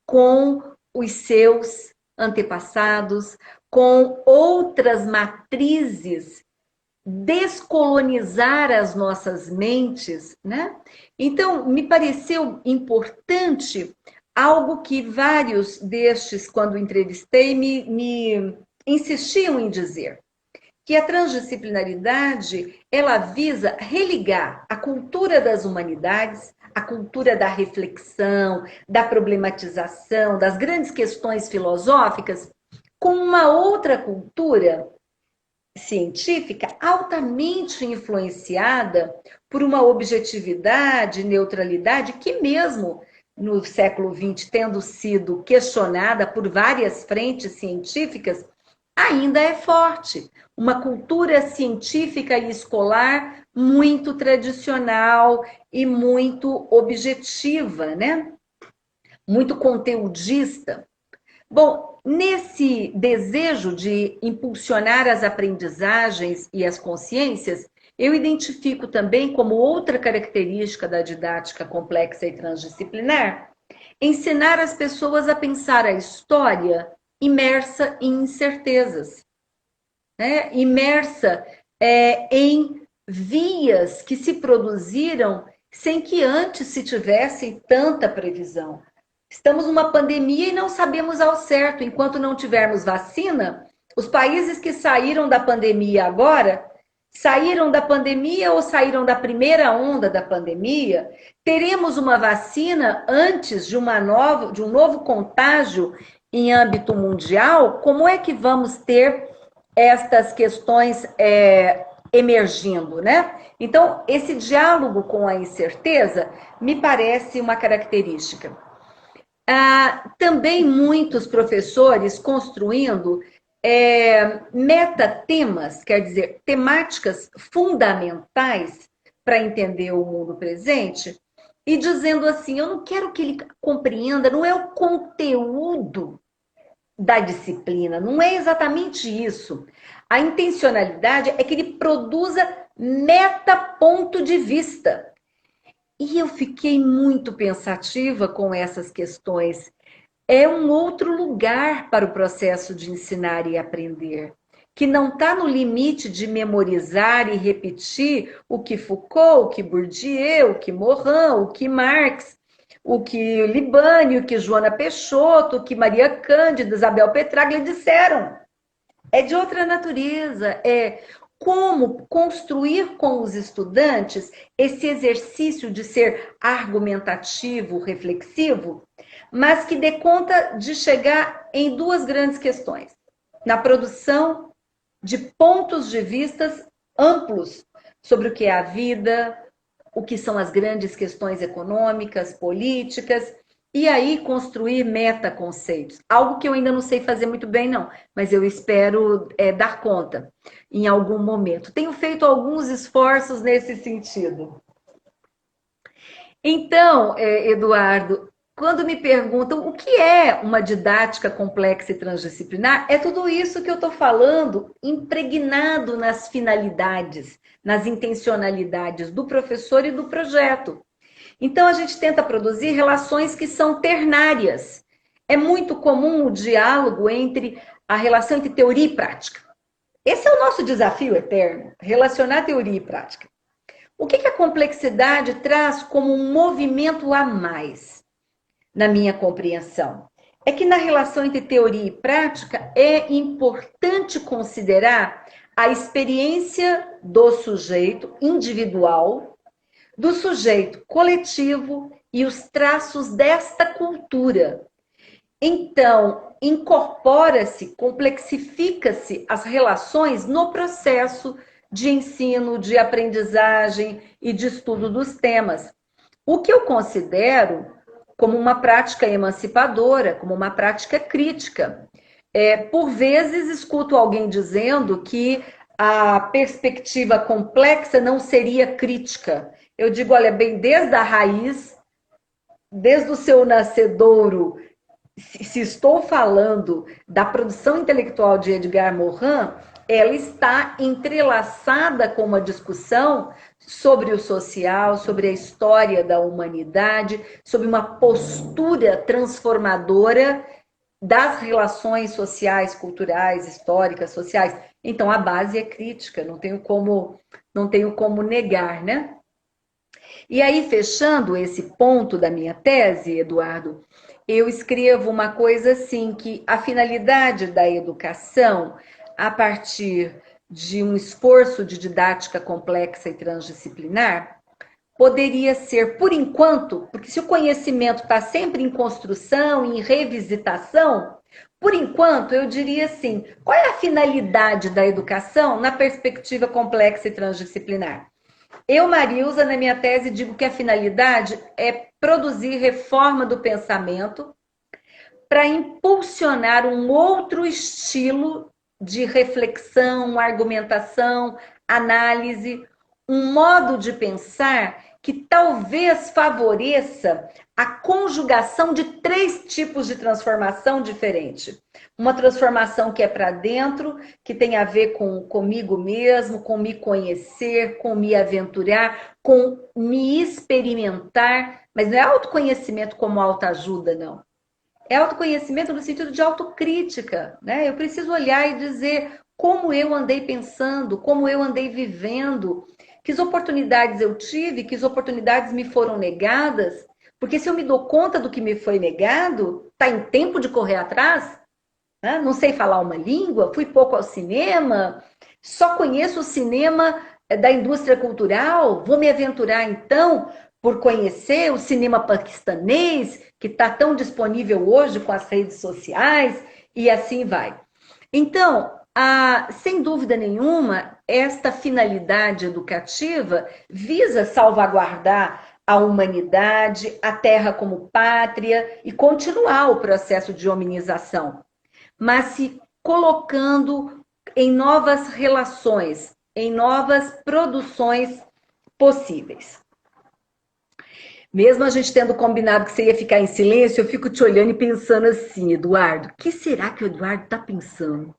com os seus antepassados, com outras matrizes, descolonizar as nossas mentes, né? Então, me pareceu importante algo que vários destes, quando entrevistei, me insistiam em dizer, que a transdisciplinaridade, ela visa religar a cultura das humanidades, a cultura da reflexão, da problematização, das grandes questões filosóficas, com uma outra cultura científica altamente influenciada por uma objetividade, neutralidade, que mesmo no século XX, tendo sido questionada por várias frentes científicas, ainda é forte. Uma cultura científica e escolar muito tradicional e muito objetiva, né? Muito conteudista. Bom, nesse desejo de impulsionar as aprendizagens e as consciências, eu identifico também como outra característica da didática complexa e transdisciplinar, ensinar as pessoas a pensar a história imersa em incertezas, né? Imersa em vias que se produziram sem que antes se tivesse tanta previsão. Estamos numa pandemia e não sabemos ao certo, enquanto não tivermos vacina, os países que saíram da pandemia agora, saíram da pandemia ou saíram da primeira onda da pandemia, teremos uma vacina antes de um novo contágio em âmbito mundial? Como é que vamos ter estas questões emergindo, né? Então, esse diálogo com a incerteza me parece uma característica. Também muitos professores construindo metatemas, quer dizer, temáticas fundamentais para entender o mundo presente, e dizendo assim, eu não quero que ele compreenda, não é o conteúdo da disciplina, não é exatamente isso. A intencionalidade é que ele produza meta-ponto de vista. E eu fiquei muito pensativa com essas questões. É um outro lugar para o processo de ensinar e aprender, que não está no limite de memorizar e repetir o que Foucault, o que Bourdieu, o que Morin, o que Marx. o que Libânio, o que Joana Peixoto, o que Maria Cândida, Isabel Petraglia disseram. É de outra natureza, é como construir com os estudantes esse exercício de ser argumentativo, reflexivo, mas que dê conta de chegar em duas grandes questões. Na produção de pontos de vistas amplos sobre o que é a vida, o que são as grandes questões econômicas, políticas, e aí construir metaconceitos. Algo que eu ainda não sei fazer muito bem, não, mas eu espero dar conta em algum momento. Tenho feito alguns esforços nesse sentido. Então, Eduardo, quando me perguntam o que é uma didática complexa e transdisciplinar, é tudo isso que eu estou falando, impregnado nas finalidades, nas intencionalidades do professor e do projeto. Então, a gente tenta produzir relações que são ternárias. É muito comum o diálogo entre a relação entre teoria e prática. Esse é o nosso desafio eterno, relacionar teoria e prática. O que a complexidade traz como um movimento a mais, na minha compreensão? É que na relação entre teoria e prática é importante considerar a experiência do sujeito individual, do sujeito coletivo e os traços desta cultura. Então, incorpora-se, complexifica-se as relações no processo de ensino, de aprendizagem e de estudo dos temas. O que eu considero como uma prática emancipadora, como uma prática crítica. Por vezes, escuto alguém dizendo que a perspectiva complexa não seria crítica. Eu digo, olha, bem, desde a raiz, desde o seu nascedouro, se estou falando da produção intelectual de Edgar Morin, ela está entrelaçada com uma discussão sobre o social, sobre a história da humanidade, sobre uma postura transformadora das relações sociais, culturais, históricas, sociais. Então, a base é crítica, não tenho como negar, né? E aí, fechando esse ponto da minha tese, Eduardo, eu escrevo uma coisa assim, que a finalidade da educação, a partir de um esforço de didática complexa e transdisciplinar, poderia ser, por enquanto, porque se o conhecimento está sempre em construção, em revisitação, por enquanto, eu diria assim, qual é a finalidade da educação na perspectiva complexa e transdisciplinar? Eu, Marilza, na minha tese, digo que a finalidade é produzir reforma do pensamento para impulsionar um outro estilo de reflexão, argumentação, análise, um modo de pensar que talvez favoreça a conjugação de 3 tipos de transformação diferente. Uma transformação que é para dentro, que tem a ver com comigo mesmo, com me conhecer, com me aventurar, com me experimentar, mas não é autoconhecimento como autoajuda, não. É autoconhecimento no sentido de autocrítica, né? Eu preciso olhar e dizer como eu andei pensando, como eu andei vivendo, que oportunidades eu tive, que oportunidades me foram negadas, porque se eu me dou conta do que me foi negado, tá em tempo de correr atrás, né? Não sei falar uma língua, fui pouco ao cinema, só conheço o cinema da indústria cultural, vou me aventurar então por conhecer o cinema paquistanês, que está tão disponível hoje com as redes sociais, e assim vai. Então, sem dúvida nenhuma, esta finalidade educativa visa salvaguardar a humanidade, a terra como pátria e continuar o processo de hominização, mas se colocando em novas relações, em novas produções possíveis. Mesmo a gente tendo combinado que você ia ficar em silêncio, eu fico te olhando e pensando assim, Eduardo, o que será que o Eduardo está pensando?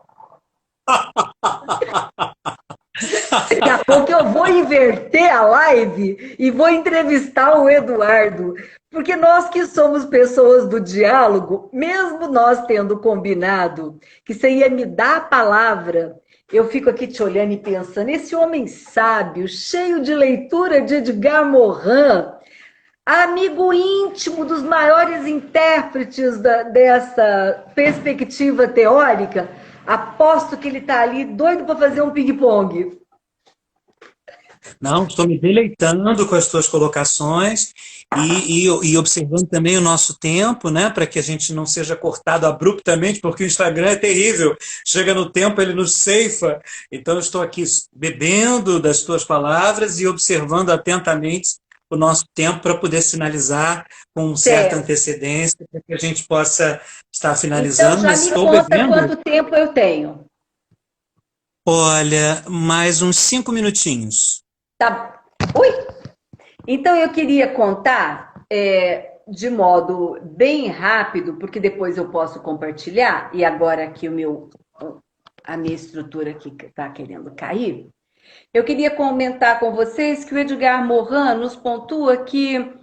Daqui a pouco eu vou inverter a live e vou entrevistar o Eduardo, porque nós que somos pessoas do diálogo, mesmo nós tendo combinado que você ia me dar a palavra, eu fico aqui te olhando e pensando, esse homem sábio, cheio de leitura de Edgar Morin, amigo íntimo dos maiores intérpretes dessa perspectiva teórica, aposto que ele está ali doido para fazer um ping-pong. Não, estou me deleitando com as tuas colocações e observando também o nosso tempo, né, para que a gente não seja cortado abruptamente, porque o Instagram é terrível. Chega no tempo, ele nos ceifa. Então, eu estou aqui bebendo das tuas palavras e observando atentamente o nosso tempo para poder sinalizar com certa antecedência, para que a gente possa estar finalizando. Então, já me conta quanto tempo eu tenho. Olha, mais uns 5 minutinhos. Tá. Ui! Então, eu queria contar de modo bem rápido, porque depois eu posso compartilhar, e agora aqui a minha estrutura aqui está querendo cair. Eu queria comentar com vocês que o Edgar Morin nos pontua que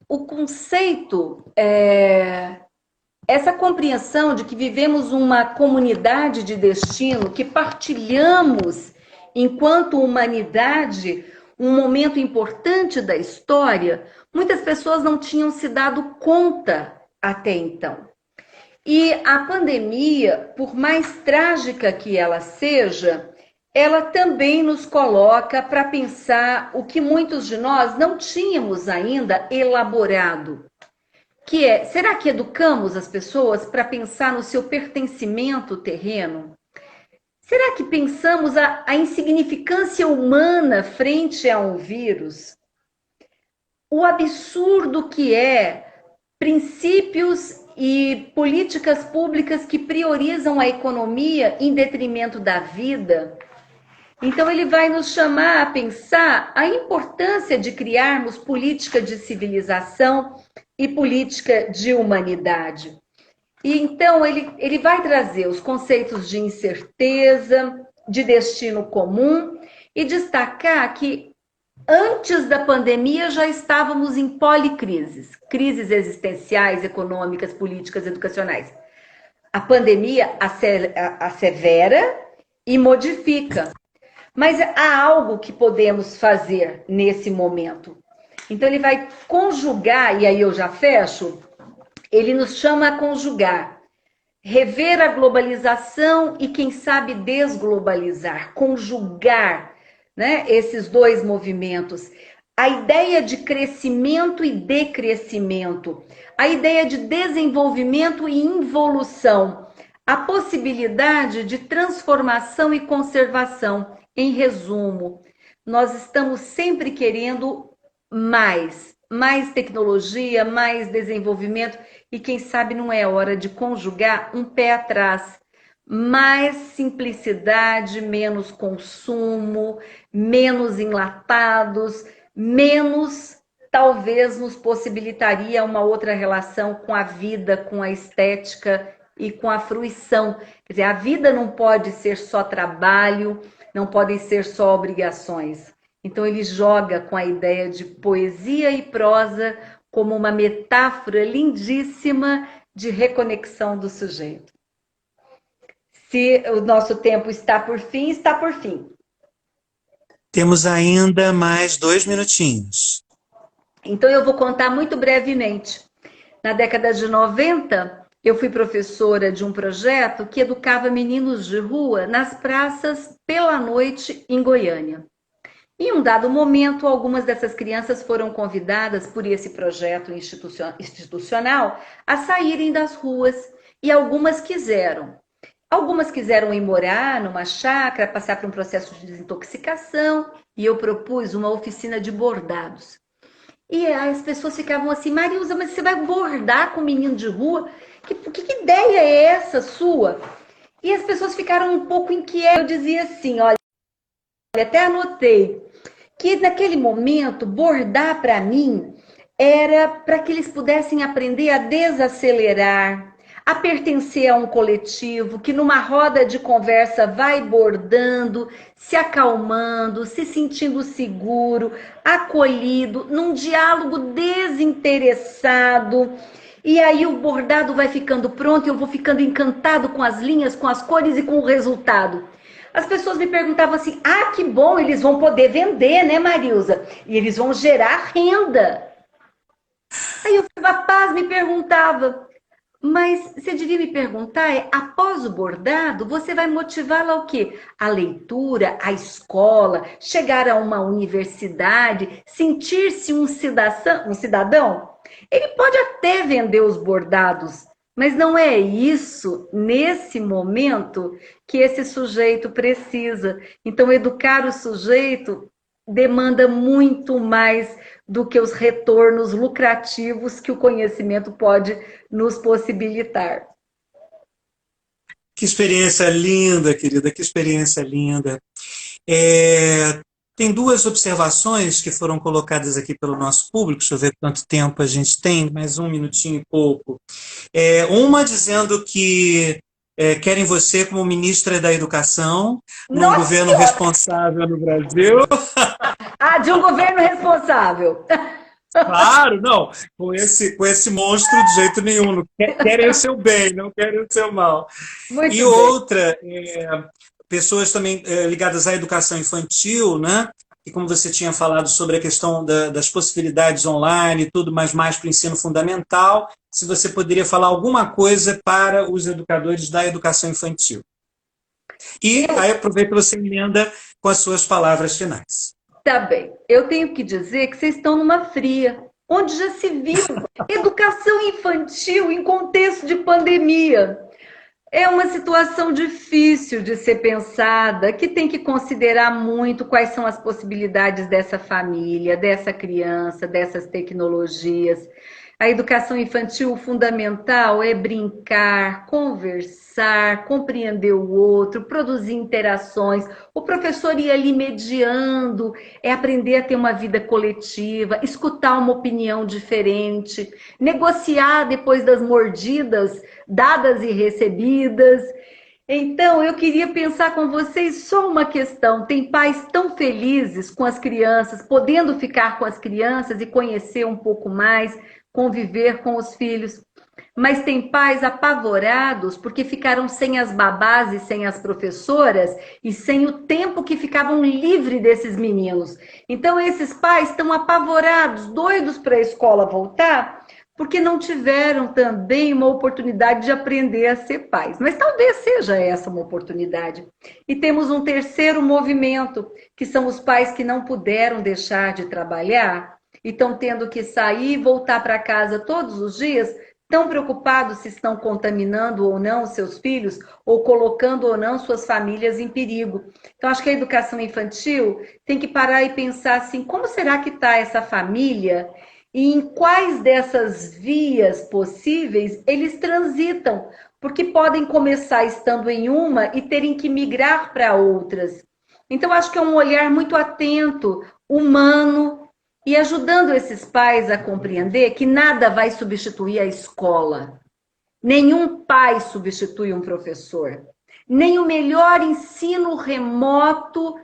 o conceito, essa compreensão de que vivemos uma comunidade de destino, que partilhamos, enquanto humanidade, um momento importante da história, muitas pessoas não tinham se dado conta até então. E a pandemia, por mais trágica que ela seja, ela também nos coloca para pensar o que muitos de nós não tínhamos ainda elaborado, que é, será que educamos as pessoas para pensar no seu pertencimento terreno? Será que pensamos a insignificância humana frente a um vírus? O absurdo que é princípios e políticas públicas que priorizam a economia em detrimento da vida? Então, ele vai nos chamar a pensar a importância de criarmos política de civilização e política de humanidade. E então, ele vai trazer os conceitos de incerteza, de destino comum, e destacar que antes da pandemia já estávamos em policrises, crises existenciais, econômicas, políticas, educacionais. A pandemia assevera e modifica. Mas há algo que podemos fazer nesse momento. Então, ele vai conjugar, e aí eu já fecho, ele nos chama a conjugar, rever a globalização e, quem sabe, desglobalizar, conjugar, né, esses dois movimentos. A ideia de crescimento e decrescimento, a ideia de desenvolvimento e involução, a possibilidade de transformação e conservação. Em resumo, nós estamos sempre querendo mais tecnologia, mais desenvolvimento, e quem sabe não é hora de conjugar um pé atrás. Mais simplicidade, menos consumo, menos enlatados, menos talvez nos possibilitaria uma outra relação com a vida, com a estética e com a fruição. Quer dizer, a vida não pode ser só trabalho, não podem ser só obrigações. Então, ele joga com a ideia de poesia e prosa como uma metáfora lindíssima de reconexão do sujeito. Se o nosso tempo está por fim, está por fim. Temos ainda mais 2 minutinhos. Então, eu vou contar muito brevemente. Na década de 90, eu fui professora de um projeto que educava meninos de rua nas praças pela noite em Goiânia. Em um dado momento, algumas dessas crianças foram convidadas por esse projeto institucional a saírem das ruas, e algumas quiseram. Algumas quiseram ir morar numa chácara, passar por um processo de desintoxicação, e eu propus uma oficina de bordados. E as pessoas ficavam assim, Marilza, mas você vai bordar com menino de rua? Que ideia é essa sua? E as pessoas ficaram um pouco inquietas. Eu dizia assim, olha, até anotei, que naquele momento, bordar para mim era para que eles pudessem aprender a desacelerar, a pertencer a um coletivo, que numa roda de conversa vai bordando, se acalmando, se sentindo seguro, acolhido, num diálogo desinteressado. E aí o bordado vai ficando pronto e eu vou ficando encantado com as linhas, com as cores e com o resultado. As pessoas me perguntavam assim, ah, que bom, eles vão poder vender, né, Marilza? E eles vão gerar renda. A Paz me perguntava, mas você devia me perguntar, após o bordado, você vai motivá-la ao quê? A leitura, a escola, chegar a uma universidade, sentir-se um cidadão? Ele pode até vender os bordados, mas não é isso, nesse momento, que esse sujeito precisa. Então, educar o sujeito demanda muito mais do que os retornos lucrativos que o conhecimento pode nos possibilitar. Que experiência linda, querida, que experiência linda. Tem duas observações que foram colocadas aqui pelo nosso público, deixa eu ver quanto tempo a gente tem, mais um minutinho e pouco. Uma dizendo que querem você como ministra da Educação, num governo responsável no Brasil. De um governo responsável. Claro, não, com esse monstro de jeito nenhum, não querem o seu bem, não querem o seu mal. Muito e bem. Outra, pessoas também ligadas à educação infantil, né? E como você tinha falado sobre a questão das possibilidades online e tudo, mas mais para o ensino fundamental, se você poderia falar alguma coisa para os educadores da educação infantil. E aí aproveito você emenda com as suas palavras finais. Tá bem. Eu tenho que dizer que vocês estão numa fria, onde já se viu educação infantil em contexto de pandemia. É uma situação difícil de ser pensada, que tem que considerar muito quais são as possibilidades dessa família, dessa criança, dessas tecnologias. A educação infantil, o fundamental é brincar, conversar, compreender o outro, produzir interações. O professor ir ali mediando, é aprender a ter uma vida coletiva, escutar uma opinião diferente, negociar depois das mordidas dadas e recebidas. Então, eu queria pensar com vocês só uma questão. Tem pais tão felizes com as crianças, podendo ficar com as crianças e conhecer um pouco mais, conviver com os filhos. Mas tem pais apavorados porque ficaram sem as babás e sem as professoras e sem o tempo que ficavam livres desses meninos. Então, esses pais estão apavorados, doidos para a escola voltar, porque não tiveram também uma oportunidade de aprender a ser pais. Mas talvez seja essa uma oportunidade. E temos um terceiro movimento, que são os pais que não puderam deixar de trabalhar e estão tendo que sair e voltar para casa todos os dias, tão preocupados se estão contaminando ou não os seus filhos, ou colocando ou não suas famílias em perigo. Então, acho que a educação infantil tem que parar e pensar assim, como será que está essa família e em quais dessas vias possíveis eles transitam, porque podem começar estando em uma e terem que migrar para outras. Então, acho que é um olhar muito atento, humano, e ajudando esses pais a compreender que nada vai substituir a escola. Nenhum pai substitui um professor. Nem o melhor ensino remoto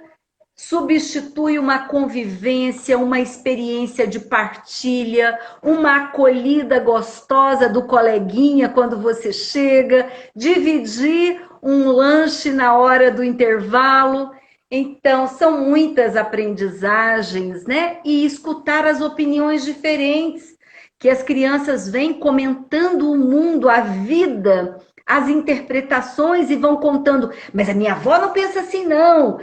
substitui uma convivência, uma experiência de partilha, uma acolhida gostosa do coleguinha quando você chega, dividir um lanche na hora do intervalo. Então, são muitas aprendizagens, né? E escutar as opiniões diferentes, que as crianças vêm comentando o mundo, a vida, as interpretações e vão contando. Mas a minha avó não pensa assim, não.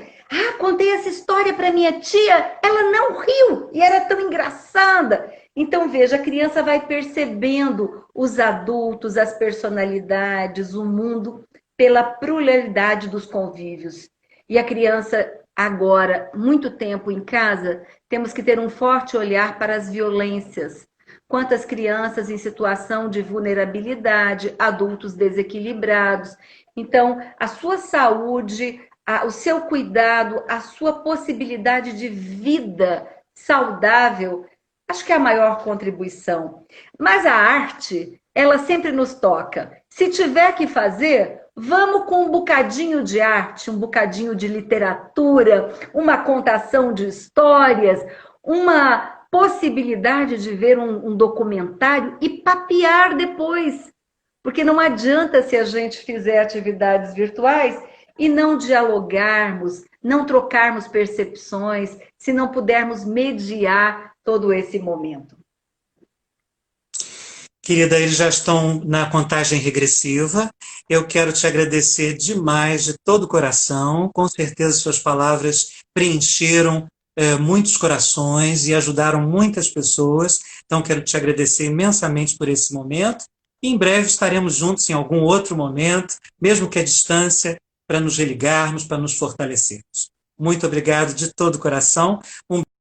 Contei essa história para minha tia, ela não riu e era tão engraçada. Então, veja, a criança vai percebendo os adultos, as personalidades, o mundo, pela pluralidade dos convívios. E a criança, agora, muito tempo em casa, temos que ter um forte olhar para as violências. Quantas crianças em situação de vulnerabilidade, adultos desequilibrados. Então, a sua saúde, o seu cuidado, a sua possibilidade de vida saudável, acho que é a maior contribuição. Mas a arte, ela sempre nos toca. Se tiver que fazer, vamos com um bocadinho de arte, um bocadinho de literatura, uma contação de histórias, uma possibilidade de ver um documentário e papear depois. Porque não adianta se a gente fizer atividades virtuais e não dialogarmos, não trocarmos percepções, se não pudermos mediar todo esse momento. Querida, eles já estão na contagem regressiva. Eu quero te agradecer demais, de todo o coração. Com certeza suas palavras preencheram muitos corações e ajudaram muitas pessoas. Então, quero te agradecer imensamente por esse momento. E em breve estaremos juntos em algum outro momento, mesmo que à distância, para nos religarmos, para nos fortalecermos. Muito obrigado de todo o coração.